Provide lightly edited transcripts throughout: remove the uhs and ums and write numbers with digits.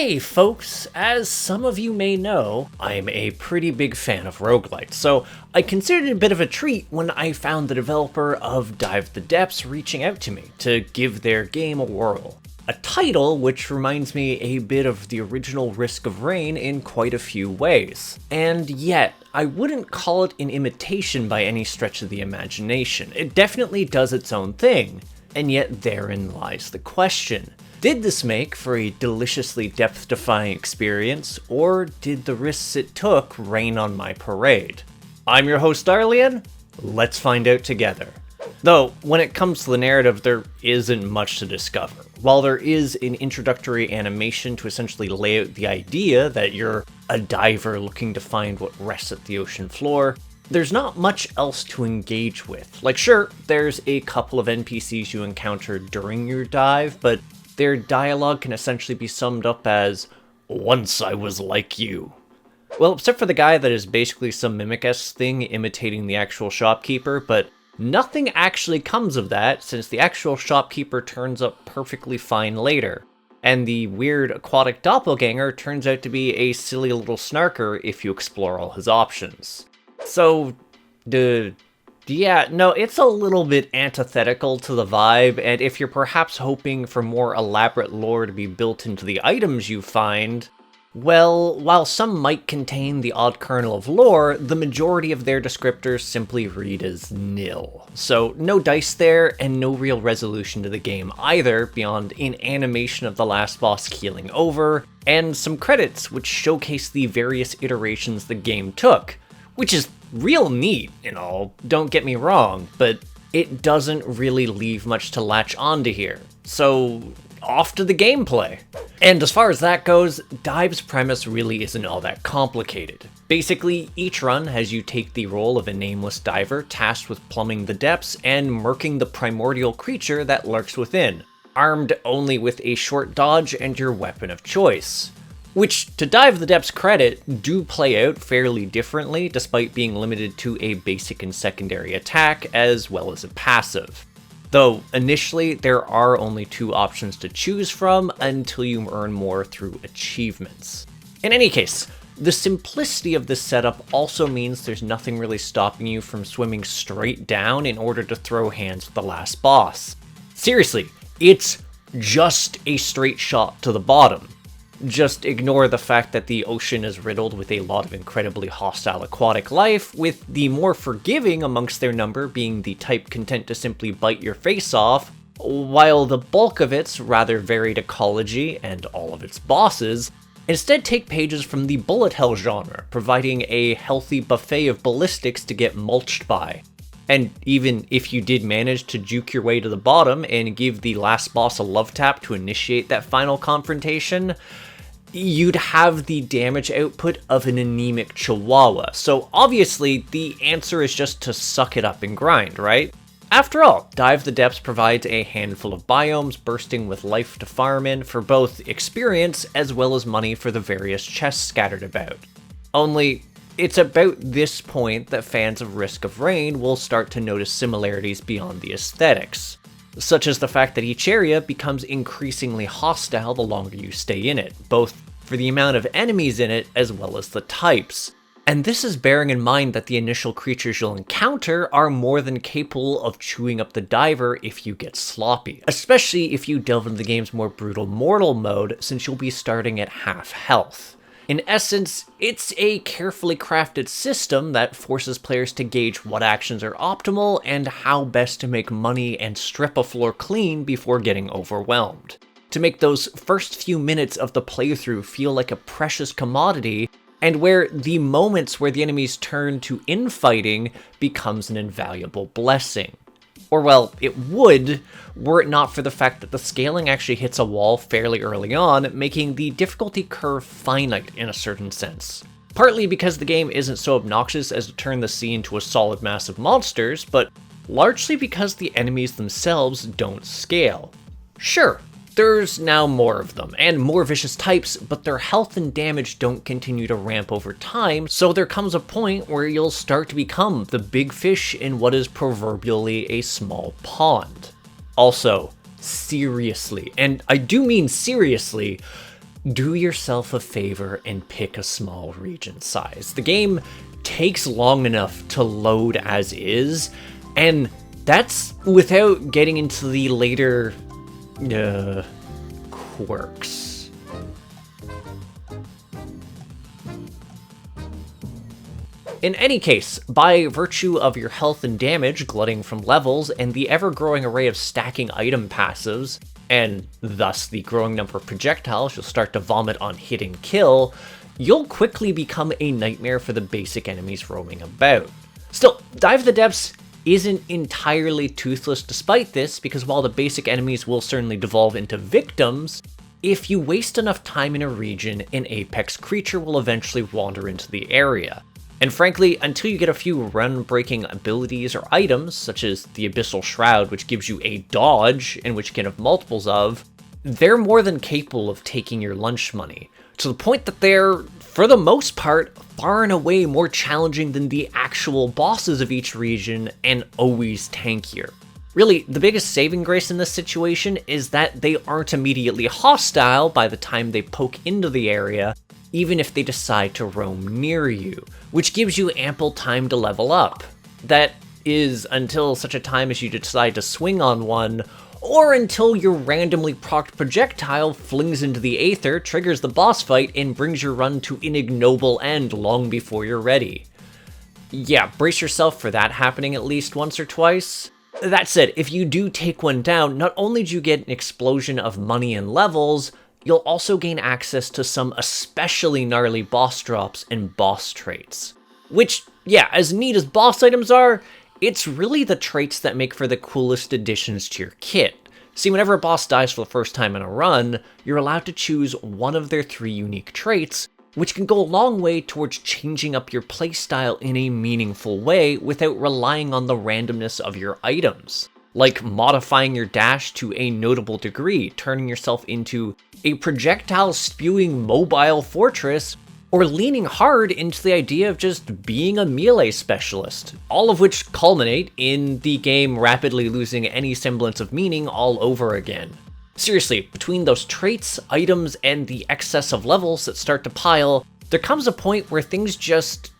Hey folks, as some of you may know, I'm a pretty big fan of Roguelite, so I considered it a bit of a treat when I found the developer of Dive the Depths reaching out to me to give their game a whirl. A title which reminds me a bit of the original Risk of Rain in quite a few ways. And yet, I wouldn't call it an imitation by any stretch of the imagination. It definitely does its own thing, and yet therein lies the question. Did this make for a deliciously depth-defying experience, or did the risks it took rain on my parade? I'm your host Darlian, let's find out together. Though, when it comes to the narrative, there isn't much to discover. While there is an introductory animation to essentially lay out the idea that you're a diver looking to find what rests at the ocean floor, there's not much else to engage with. Like sure, there's a couple of NPCs you encounter during your dive, but their dialogue can essentially be summed up as, "Once I was like you." Well, except for the guy that is basically some Mimic-esque thing imitating the actual shopkeeper, but nothing actually comes of that since the actual shopkeeper turns up perfectly fine later. And the weird aquatic doppelganger turns out to be a silly little snarker if you explore all his options. So, yeah, no, it's a little bit antithetical to the vibe, and if you're perhaps hoping for more elaborate lore to be built into the items you find, well, while some might contain the odd kernel of lore, the majority of their descriptors simply read as nil. So no dice there, and no real resolution to the game either, beyond an animation of the last boss keeling over, and some credits which showcase the various iterations the game took, which is real neat and all, don't get me wrong, but it doesn't really leave much to latch onto here. So, off to the gameplay. And as far as that goes, Dive's premise really isn't all that complicated. Basically, each run has you take the role of a nameless diver tasked with plumbing the depths and murking the primordial creature that lurks within, armed only with a short dodge and your weapon of choice. Which, to Dive the Depths' credit, do play out fairly differently despite being limited to a basic and secondary attack as well as a passive. Though, initially, there are only two options to choose from until you earn more through achievements. In any case, the simplicity of this setup also means there's nothing really stopping you from swimming straight down in order to throw hands with the last boss. Seriously, it's just a straight shot to the bottom. Just ignore the fact that the ocean is riddled with a lot of incredibly hostile aquatic life, with the more forgiving amongst their number being the type content to simply bite your face off, while the bulk of its rather varied ecology, and all of its bosses, instead take pages from the bullet hell genre, providing a healthy buffet of ballistics to get mulched by. And even if you did manage to juke your way to the bottom and give the last boss a love tap to initiate that final confrontation, you'd have the damage output of an anemic chihuahua. So obviously, the answer is just to suck it up and grind, right? After all, Dive the Depths provides a handful of biomes bursting with life to farm in for both experience as well as money for the various chests scattered about. Only, it's about this point that fans of Risk of Rain will start to notice similarities beyond the aesthetics, such as the fact that each area becomes increasingly hostile the longer you stay in it, both for the amount of enemies in it as well as the types. And this is bearing in mind that the initial creatures you'll encounter are more than capable of chewing up the diver if you get sloppy, especially if you delve into the game's more brutal mortal mode, since you'll be starting at half health. In essence, it's a carefully crafted system that forces players to gauge what actions are optimal and how best to make money and strip a floor clean before getting overwhelmed. To make those first few minutes of the playthrough feel like a precious commodity, and where the moments where the enemies turn to infighting becomes an invaluable blessing. Or well, it would, were it not for the fact that the scaling actually hits a wall fairly early on, making the difficulty curve finite in a certain sense. Partly because the game isn't so obnoxious as to turn the sea into a solid mass of monsters, but largely because the enemies themselves don't scale. Sure, there's now more of them, and more vicious types, but their health and damage don't continue to ramp over time, so there comes a point where you'll start to become the big fish in what is proverbially a small pond. Also, seriously, and I do mean seriously, do yourself a favor and pick a small region size. The game takes long enough to load as is, and that's without getting into the later quirks. In any case, by virtue of your health and damage glutting from levels and the ever-growing array of stacking item passives, and thus the growing number of projectiles you'll start to vomit on hit and kill, you'll quickly become a nightmare for the basic enemies roaming about. Still, Dive of the Depths isn't entirely toothless despite this, because while the basic enemies will certainly devolve into victims, if you waste enough time in a region, an apex creature will eventually wander into the area. And frankly, until you get a few run-breaking abilities or items, such as the Abyssal Shroud, which gives you a dodge, and which you can have multiples of, they're more than capable of taking your lunch money, to the point that they're, for the most part, far and away more challenging than the actual bosses of each region, and always tankier. Really, the biggest saving grace in this situation is that they aren't immediately hostile by the time they poke into the area, even if they decide to roam near you, which gives you ample time to level up. That is, until such a time as you decide to swing on one, or until your randomly procced projectile flings into the aether, triggers the boss fight, and brings your run to an ignoble end long before you're ready. Yeah, brace yourself for that happening at least once or twice. That said, if you do take one down, not only do you get an explosion of money and levels, you'll also gain access to some especially gnarly boss drops and boss traits. Which, yeah, as neat as boss items are, it's really the traits that make for the coolest additions to your kit. See, whenever a boss dies for the first time in a run, you're allowed to choose one of their 3 unique traits, which can go a long way towards changing up your playstyle in a meaningful way without relying on the randomness of your items. Like modifying your dash to a notable degree, turning yourself into a projectile-spewing mobile fortress, or leaning hard into the idea of just being a melee specialist, all of which culminate in the game rapidly losing any semblance of meaning all over again. Seriously, between those traits, items, and the excess of levels that start to pile, there comes a point where things just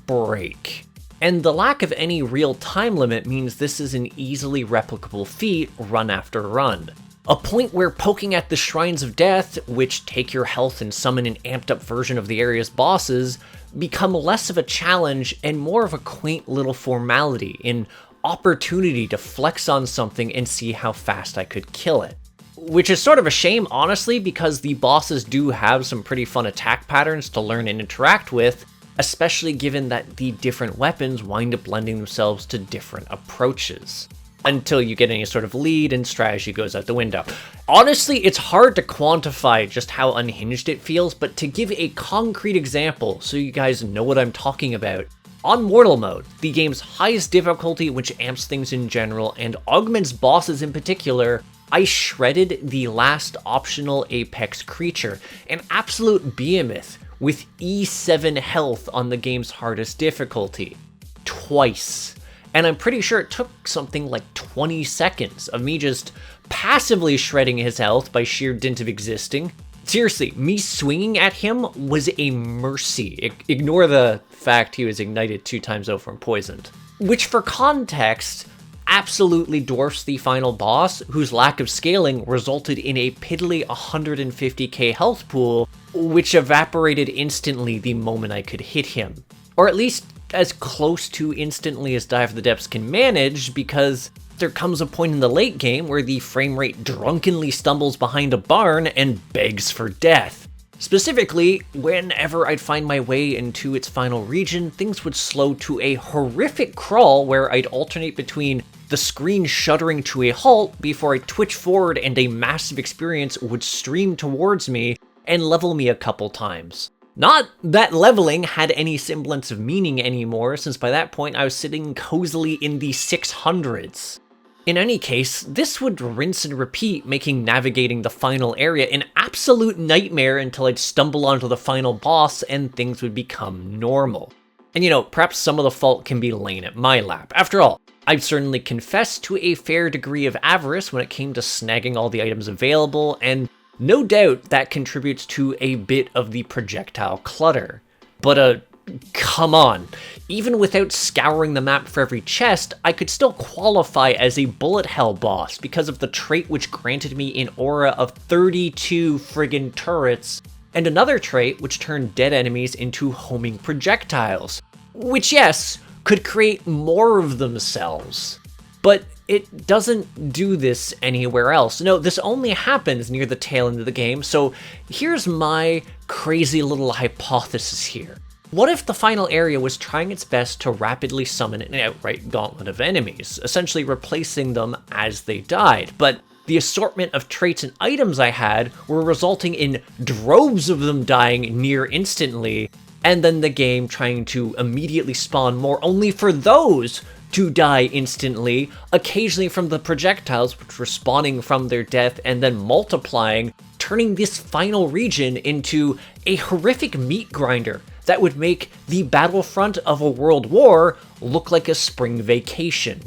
break. And the lack of any real time limit means this is an easily replicable feat run after run. A point where poking at the Shrines of Death, which take your health and summon an amped up version of the area's bosses, become less of a challenge and more of a quaint little formality, an opportunity to flex on something and see how fast I could kill it. Which is sort of a shame, honestly, because the bosses do have some pretty fun attack patterns to learn and interact with, especially given that the different weapons wind up lending themselves to different approaches. Until you get any sort of lead and strategy goes out the window. Honestly, it's hard to quantify just how unhinged it feels, but to give a concrete example so you guys know what I'm talking about, on Mortal Mode, the game's highest difficulty, which amps things in general and augments bosses in particular, I shredded the last optional Apex creature, an absolute behemoth, with E7 health on the game's hardest difficulty. Twice. And I'm pretty sure it took something like 20 seconds of me just passively shredding his health by sheer dint of existing. Seriously, me swinging at him was a mercy. Ignore the fact he was ignited 2 times over and poisoned. Which, for context, absolutely dwarfs the final boss, whose lack of scaling resulted in a piddly 150k health pool, which evaporated instantly the moment I could hit him. Or at least as close to instantly as Dive of the Depths can manage, because there comes a point in the late game where the frame rate drunkenly stumbles behind a barn and begs for death. Specifically, whenever I'd find my way into its final region, things would slow to a horrific crawl where I'd alternate between the screen shuddering to a halt before I twitch forward and a massive experience would stream towards me and level me a couple times. Not that leveling had any semblance of meaning anymore, since by that point I was sitting cozily in the 600s. In any case, this would rinse and repeat, making navigating the final area an absolute nightmare until I'd stumble onto the final boss and things would become normal. And you know, perhaps some of the fault can be laying at my lap. After all, I've certainly confessed to a fair degree of avarice when it came to snagging all the items available, and No doubt that contributes to a bit of the projectile clutter. But come on. Even without scouring the map for every chest, I could still qualify as a bullet hell boss because of the trait which granted me an aura of 32 friggin' turrets, and another trait which turned dead enemies into homing projectiles, which yes, could create more of themselves. But it doesn't do this anywhere else. No, this only happens near the tail end of the game, so here's my crazy little hypothesis here. What if the final area was trying its best to rapidly summon an outright gauntlet of enemies, essentially replacing them as they died, but the assortment of traits and items I had were resulting in droves of them dying near instantly, and then the game trying to immediately spawn more only for those to die instantly, occasionally from the projectiles which were spawning from their death and then multiplying, turning this final region into a horrific meat grinder that would make the battlefront of a world war look like a spring vacation.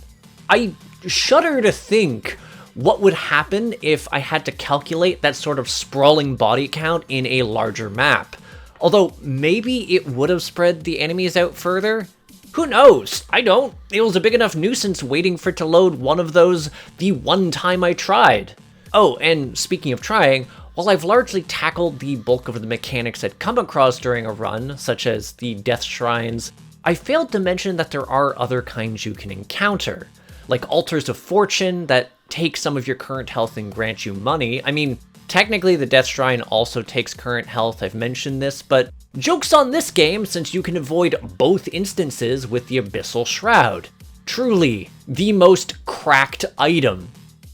I shudder to think what would happen if I had to calculate that sort of sprawling body count in a larger map. Although maybe it would have spread the enemies out further? Who knows? I don't. It was a big enough nuisance waiting for it to load one of those the one time I tried. Oh, and speaking of trying, while I've largely tackled the bulk of the mechanics I'd come across during a run, such as the death shrines, I failed to mention that there are other kinds you can encounter, like altars of fortune that take some of your current health and grant you money. I mean, technically the death shrine also takes current health, I've mentioned this, but joke's on this game since you can avoid both instances with the Abyssal Shroud. Truly, the most cracked item.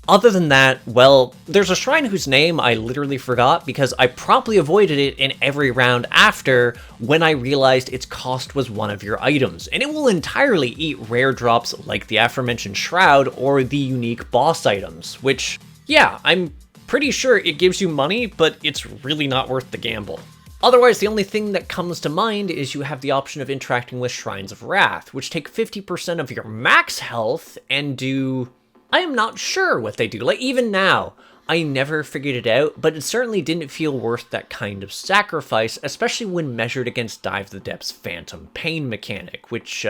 Other than that, well, there's a shrine whose name I literally forgot because I promptly avoided it in every round after when I realized its cost was one of your items, and it will entirely eat rare drops like the aforementioned Shroud or the unique boss items, which, yeah, I'm pretty sure it gives you money, but it's really not worth the gamble. Otherwise, the only thing that comes to mind is you have the option of interacting with Shrines of Wrath, which take 50% of your max health and do... I am not sure what they do. Like, even now, I never figured it out, but it certainly didn't feel worth that kind of sacrifice, especially when measured against Dive the Depths' Phantom Pain mechanic, which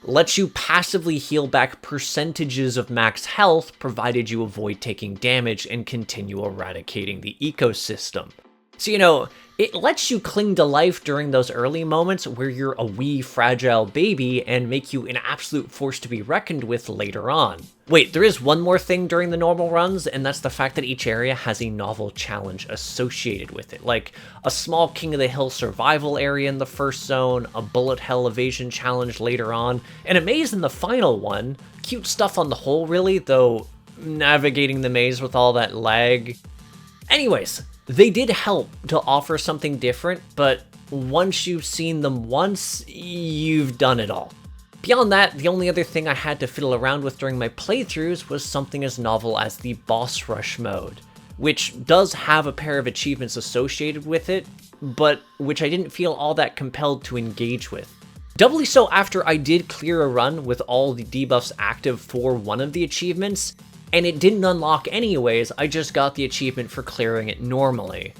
lets you passively heal back percentages of max health, provided you avoid taking damage and continue eradicating the ecosystem. So, you know, it lets you cling to life during those early moments where you're a wee fragile baby and make you an absolute force to be reckoned with later on. Wait, there is one more thing during the normal runs, and that's the fact that each area has a novel challenge associated with it, like a small King of the Hill survival area in the first zone, a bullet hell evasion challenge later on, and a maze in the final one. Cute stuff on the whole, really, though navigating the maze with all that lag. Anyways, they did help to offer something different, but once you've seen them once, you've done it all. Beyond that, the only other thing I had to fiddle around with during my playthroughs was something as novel as the boss rush mode, which does have a pair of achievements associated with it, but which I didn't feel all that compelled to engage with. Doubly so after I did clear a run with all the debuffs active for one of the achievements, and it didn't unlock anyways, I just got the achievement for clearing it normally.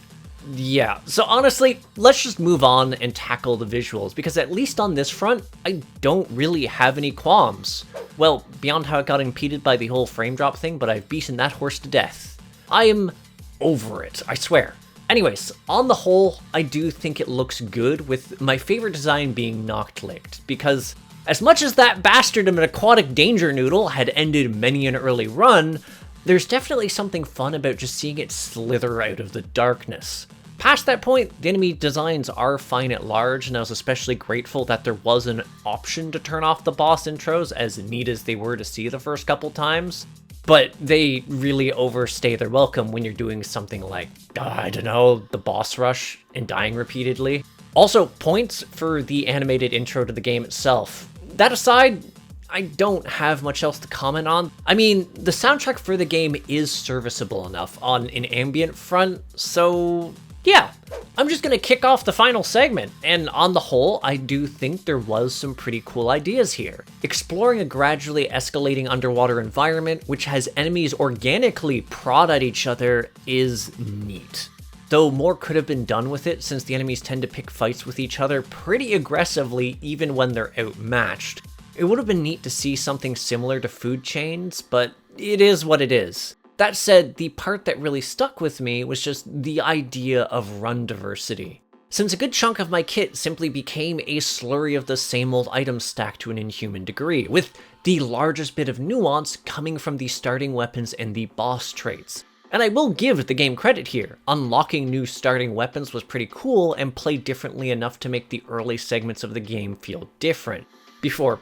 Yeah, so honestly, let's just move on and tackle the visuals, because at least on this front, I don't really have any qualms. Well, beyond how it got impeded by the whole frame drop thing, but I've beaten that horse to death. I am over it, I swear. Anyways, on the whole, I do think it looks good, with my favorite design being Knocked Licked, because as much as that bastard of an aquatic danger noodle had ended many an early run, there's definitely something fun about just seeing it slither out of the darkness. Past that point, the enemy designs are fine at large, and I was especially grateful that there was an option to turn off the boss intros, as neat as they were to see the first couple times. But they really overstay their welcome when you're doing something like, I don't know, the boss rush and dying repeatedly. Also, points for the animated intro to the game itself. That aside, I don't have much else to comment on. I mean, the soundtrack for the game is serviceable enough on an ambient front, so Yeah, I'm just gonna kick off the final segment, and on the whole, I do think there was some pretty cool ideas here. Exploring a gradually escalating underwater environment, which has enemies organically prod at each other, is neat. Though more could have been done with it, since the enemies tend to pick fights with each other pretty aggressively even when they're outmatched. It would have been neat to see something similar to food chains, but it is what it is. That said, the part that really stuck with me was just the idea of run diversity. Since a good chunk of my kit simply became a slurry of the same old item stack to an inhuman degree, with the largest bit of nuance coming from the starting weapons and the boss traits. And I will give the game credit here. Unlocking new starting weapons was pretty cool and played differently enough to make the early segments of the game feel different, before,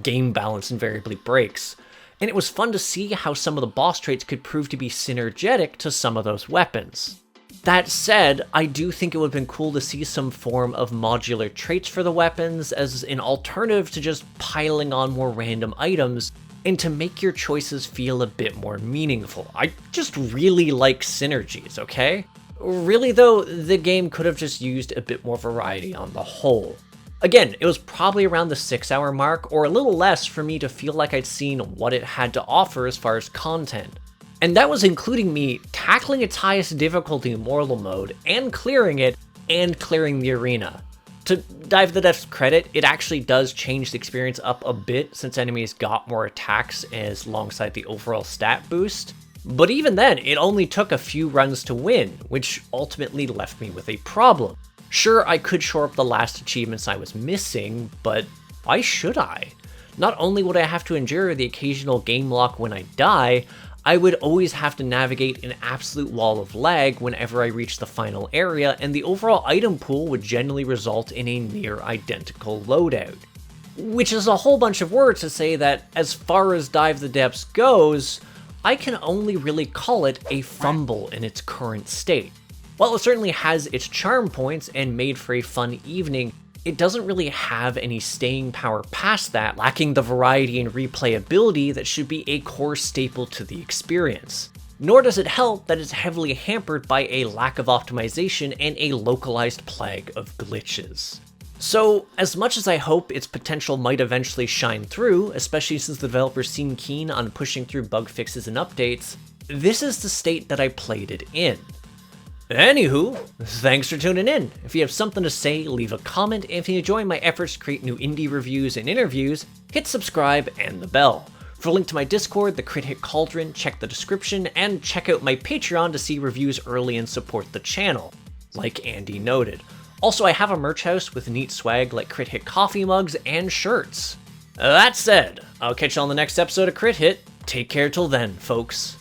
game balance invariably breaks. And it was fun to see how some of the boss traits could prove to be synergetic to some of those weapons. That said, I do think it would have been cool to see some form of modular traits for the weapons as an alternative to just piling on more random items, and to make your choices feel a bit more meaningful. I just really like synergies, okay? Really though, the game could have just used a bit more variety on the whole. Again, it was probably around the 6-hour mark, or a little less for me to feel like I'd seen what it had to offer as far as content. And that was including me tackling its highest difficulty mortal mode, and clearing it, and clearing the arena. To Dive the Depth's credit, it actually does change the experience up a bit since enemies got more attacks as alongside the overall stat boost. But even then, it only took a few runs to win, which ultimately left me with a problem. Sure, I could shore up the last achievements I was missing, but why should I? Not only would I have to endure the occasional game lock when I die, I would always have to navigate an absolute wall of lag whenever I reached the final area, and the overall item pool would generally result in a near identical loadout. Which is a whole bunch of words to say that, as far as Dive the Depths goes, I can only really call it a fumble in its current state. While it certainly has its charm points and made for a fun evening, it doesn't really have any staying power past that, lacking the variety and replayability that should be a core staple to the experience. Nor does it help that it's heavily hampered by a lack of optimization and a localized plague of glitches. So, as much as I hope its potential might eventually shine through, especially since the developers seem keen on pushing through bug fixes and updates, this is the state that I played it in. Anywho, thanks for tuning in. If you have something to say, leave a comment, and if you enjoy my efforts to create new indie reviews and interviews, hit subscribe and the bell. For a link to my Discord, the Crit Hit Cauldron, check the description, and check out my Patreon to see reviews early and support the channel, like Andy noted. Also, I have a merch house with neat swag like Crit Hit coffee mugs and shirts. That said, I'll catch you on the next episode of Crit Hit. Take care till then, folks.